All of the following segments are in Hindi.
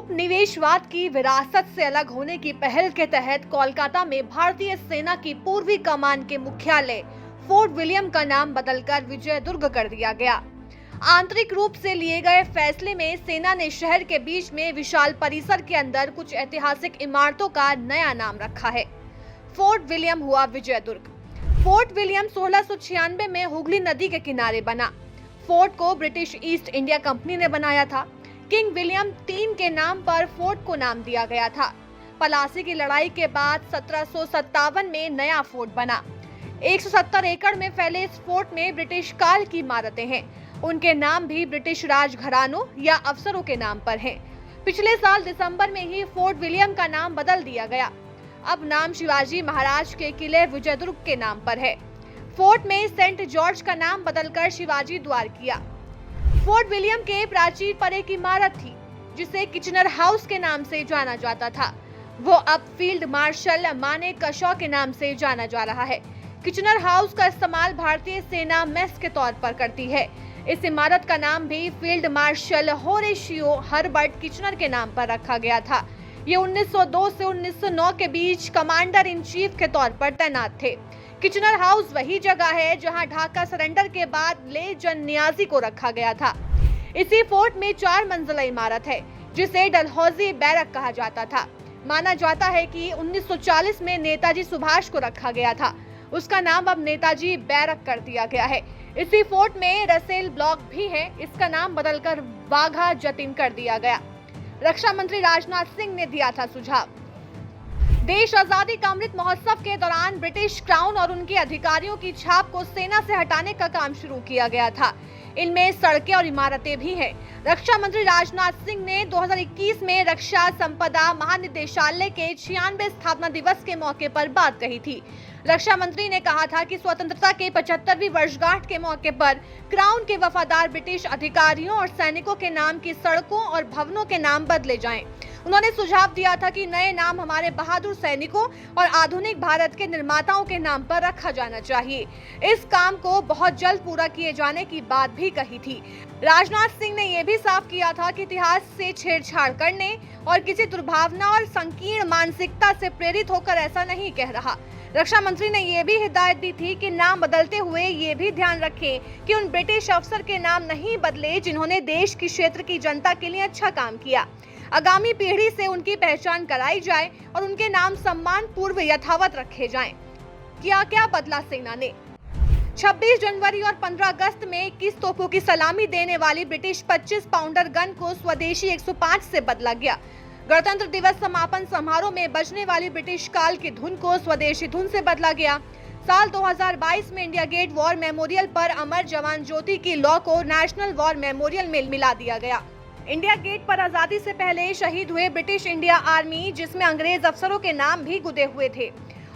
उपनिवेशवाद की विरासत से अलग होने की पहल के तहत कोलकाता में भारतीय सेना की पूर्वी कमान के मुख्यालय फोर्ट विलियम का नाम बदलकर विजयदुर्ग कर दिया गया। आंतरिक रूप से लिए गए फैसले में सेना ने शहर के बीच में विशाल परिसर के अंदर कुछ ऐतिहासिक इमारतों का नया नाम रखा है। फोर्ट विलियम हुआ विजयदुर्ग। फोर्ट विलियम 1696 में हुगली नदी के किनारे बना। फोर्ट को ब्रिटिश ईस्ट इंडिया कंपनी ने बनाया था। किंग विलियम III के नाम पर फोर्ट को नाम दिया गया था। पलासी की लड़ाई के बाद 1757 में नया फोर्ट बना। 170 एकड़ में फैले इस फोर्ट में ब्रिटिश काल की इमारतें हैं। उनके नाम भी ब्रिटिश राजघरानों या अफसरों के नाम पर हैं। पिछले साल दिसंबर में ही फोर्ट विलियम का नाम बदल दिया गया। अब नाम शिवाजी महाराज के किले विजयदुर्ग के नाम पर है। फोर्ट में सेंट जॉर्ज का नाम बदलकर शिवाजी द्वार किया। फोर्ट विलियम के प्राचीन पर एक इमारत थी जिसे किचनर हाउस के नाम से जाना जाता था। वो अब फील्ड मार्शल मानेकशॉ के नाम से जाना जा रहा है। किचनर हाउस का इस्तेमाल भारतीय सेना मेस के तौर पर करती है। इस इमारत का नाम भी field marshal Horatio Herbert Kitchener के नाम पर रखा गया था। ये 1902 से 1909 के बीच कमांडर इन चीफ के तौर पर तैनात थे। किचनर हाउस वही जगह है जहां ढाका सरेंडर के बाद ले जन नियाजी को रखा गया था। इसी फोर्ट में 4 मंजिला इमारत है जिसे डलहौजी बैरक कहा जाता था। माना जाता है कि 1940 में नेताजी सुभाष को रखा गया था। उसका नाम अब नेताजी बैरक कर दिया गया है। इसी फोर्ट में रसेल ब्लॉक भी है। इसका नाम बदलकर वाघा जतिन कर दिया गया। रक्षा मंत्री राजनाथ सिंह ने दिया था सुझाव। देश आजादी का अमृत महोत्सव के दौरान ब्रिटिश क्राउन और उनके अधिकारियों की छाप को सेना से हटाने का काम शुरू किया गया था। इनमें सड़कें और इमारतें भी हैं। रक्षा मंत्री राजनाथ सिंह ने 2021 में रक्षा संपदा महानिदेशालय के 96वें स्थापना दिवस के मौके पर बात कही थी। रक्षा मंत्री ने कहा था कि स्वतंत्रता के 75वीं वर्षगांठ के मौके पर क्राउन के वफादार ब्रिटिश अधिकारियों और सैनिकों के नाम की सड़कों और भवनों के नाम बदले जाएं। उन्होंने सुझाव दिया था कि नए नाम हमारे बहादुर सैनिकों और आधुनिक भारत के निर्माताओं के नाम पर रखा जाना चाहिए। इस काम को बहुत जल्द पूरा किए जाने की बात भी कही थी। राजनाथ सिंह ने यह भी साफ किया था कि इतिहास से छेड़छाड़ करने और किसी दुर्भावना और संकीर्ण मानसिकता से प्रेरित होकर ऐसा नहीं कह रहा। रक्षा मंत्री ने यह भी हिदायत दी थी कि नाम बदलते हुए ये भी ध्यान रखें कि उन ब्रिटिश अफसर के नाम नहीं बदले जिन्होंने देश की क्षेत्र की जनता के लिए अच्छा काम किया। आगामी पीढ़ी से उनकी पहचान कराई जाए और उनके नाम सम्मान पूर्व यथावत रखे जाएं। क्या बदला सेना ने? 26 जनवरी और 15 अगस्त में 21 तोपों की सलामी देने वाली ब्रिटिश 25 पाउंडर गन को स्वदेशी 105 से बदला गया। गणतंत्र दिवस समापन समारोह में बजने वाली ब्रिटिश काल की धुन को स्वदेशी धुन से बदला गया। साल 2022 में इंडिया गेट वॉर मेमोरियल पर अमर जवान ज्योति की लौ को नेशनल वॉर मेमोरियल में मिला दिया गया। इंडिया गेट पर आजादी से पहले शहीद हुए ब्रिटिश इंडिया आर्मी, जिसमें अंग्रेज अफसरों के नाम भी गुदे हुए थे।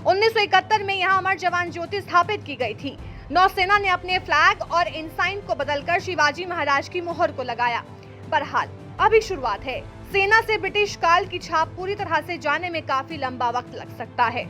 1971 में यहां अमर जवान ज्योति स्थापित की गई थी। नौसेना ने अपने फ्लैग और इंसाइन को बदलकर शिवाजी महाराज की मोहर को लगाया। बहरहाल अभी शुरुआत है। सेना से ब्रिटिश काल की छाप पूरी तरह से जाने में काफी लंबा वक्त लग सकता है।